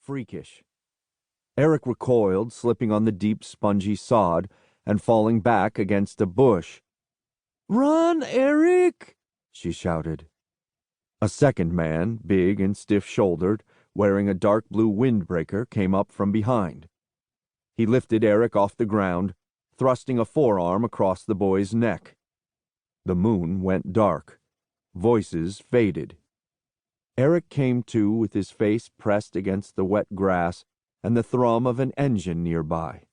freakish. Eric recoiled, slipping on the deep, spongy sod and falling back against a bush. "Run, Eric!" she shouted. A second man, big and stiff-shouldered, wearing a dark blue windbreaker, came up from behind. He lifted Eric off the ground, thrusting a forearm across the boy's neck. The moon went dark. Voices faded. Eric came to with his face pressed against the wet grass and the thrum of an engine nearby.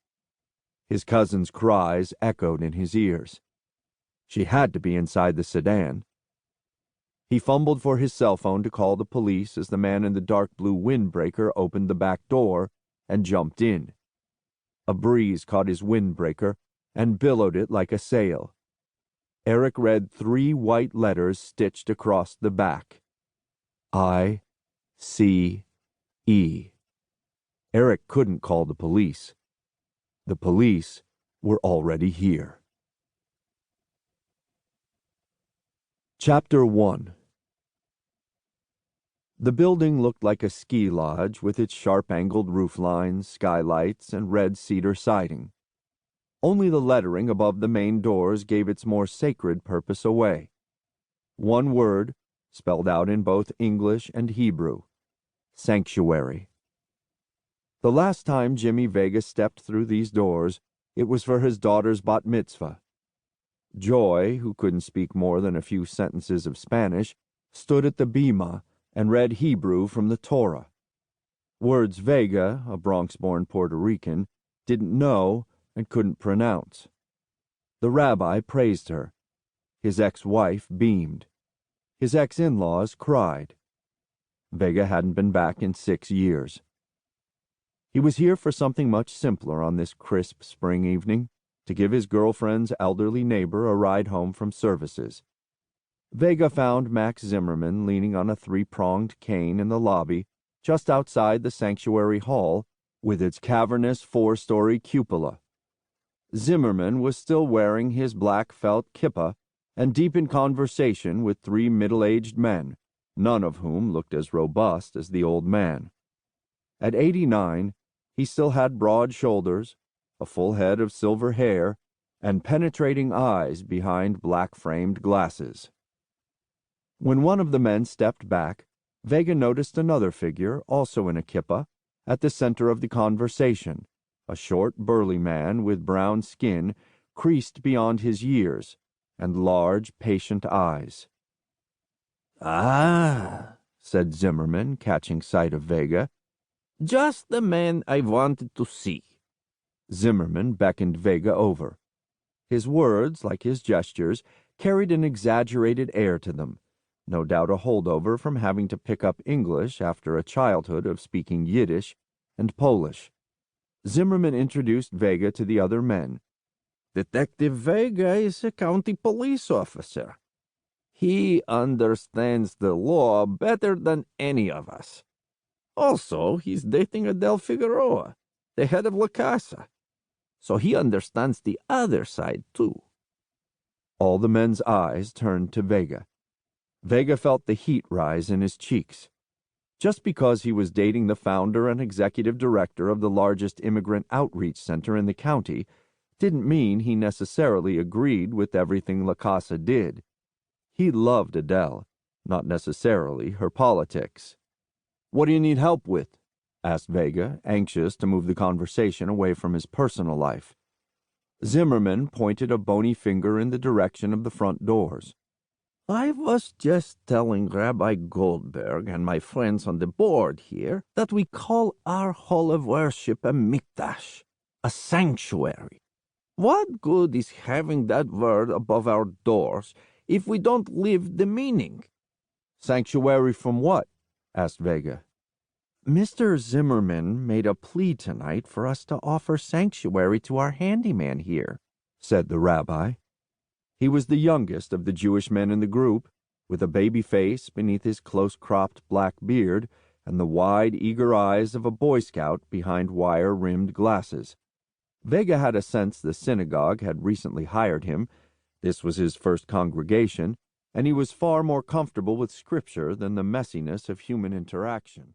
His cousin's cries echoed in his ears. She had to be inside the sedan. He fumbled for his cell phone to call the police as the man in the dark blue windbreaker opened the back door and jumped in. A breeze caught his windbreaker and billowed it like a sail. Eric read 3 white letters stitched across the back. I-C-E. Eric couldn't call the police. The police were already here. Chapter 1. The building looked like a ski lodge with its sharp-angled roof lines, skylights, and red cedar siding. Only the lettering above the main doors gave its more sacred purpose away. One word, spelled out in both English and Hebrew: sanctuary. The last time Jimmy Vega stepped through these doors, it was for his daughter's bat mitzvah. Joy, who couldn't speak more than a few sentences of Spanish, stood at the bima and read Hebrew from the Torah. Words Vega, a Bronx-born Puerto Rican, didn't know and couldn't pronounce. The rabbi praised her. His ex-wife beamed. His ex-in-laws cried. Vega hadn't been back in 6 years. He was here for something much simpler on this crisp spring evening, to give his girlfriend's elderly neighbor a ride home from services. Vega found Max Zimmerman leaning on a 3-pronged cane in the lobby, just outside the sanctuary hall, with its cavernous 4-story cupola. Zimmerman was still wearing his black felt kippah and deep in conversation with 3 middle-aged men, none of whom looked as robust as the old man. At 89, he still had broad shoulders, a full head of silver hair, and penetrating eyes behind black-framed glasses. When one of the men stepped back, Vega noticed another figure, also in a kippah, at the center of the conversation, a short, burly man with brown skin creased beyond his years, and large, patient eyes. "Ah," said Zimmerman, catching sight of Vega. "Just the man I wanted to see." Zimmerman beckoned Vega over. His words, like his gestures, carried an exaggerated air to them, no doubt a holdover from having to pick up English after a childhood of speaking Yiddish and Polish. Zimmerman introduced Vega to the other men. "Detective Vega is a county police officer. He understands the law better than any of us. Also, he's dating Adele Figueroa, the head of La Casa. So he understands the other side, too." All the men's eyes turned to Vega. Vega felt the heat rise in his cheeks. Just because he was dating the founder and executive director of the largest immigrant outreach center in the county didn't mean he necessarily agreed with everything La Casa did. He loved Adele, not necessarily her politics. "What do you need help with?" asked Vega, anxious to move the conversation away from his personal life. Zimmerman pointed a bony finger in the direction of the front doors. "I was just telling Rabbi Goldberg and my friends on the board here that we call our hall of worship a mikdash, a sanctuary. What good is having that word above our doors if we don't live the meaning?" "Sanctuary from what?" asked Vega. "Mr. Zimmerman made a plea tonight for us to offer sanctuary to our handyman here," said the rabbi. He was the youngest of the Jewish men in the group, with a baby face beneath his close-cropped black beard and the wide, eager eyes of a Boy Scout behind wire-rimmed glasses. Vega had a sense the synagogue had recently hired him. This was his first congregation, and he was far more comfortable with Scripture than the messiness of human interaction.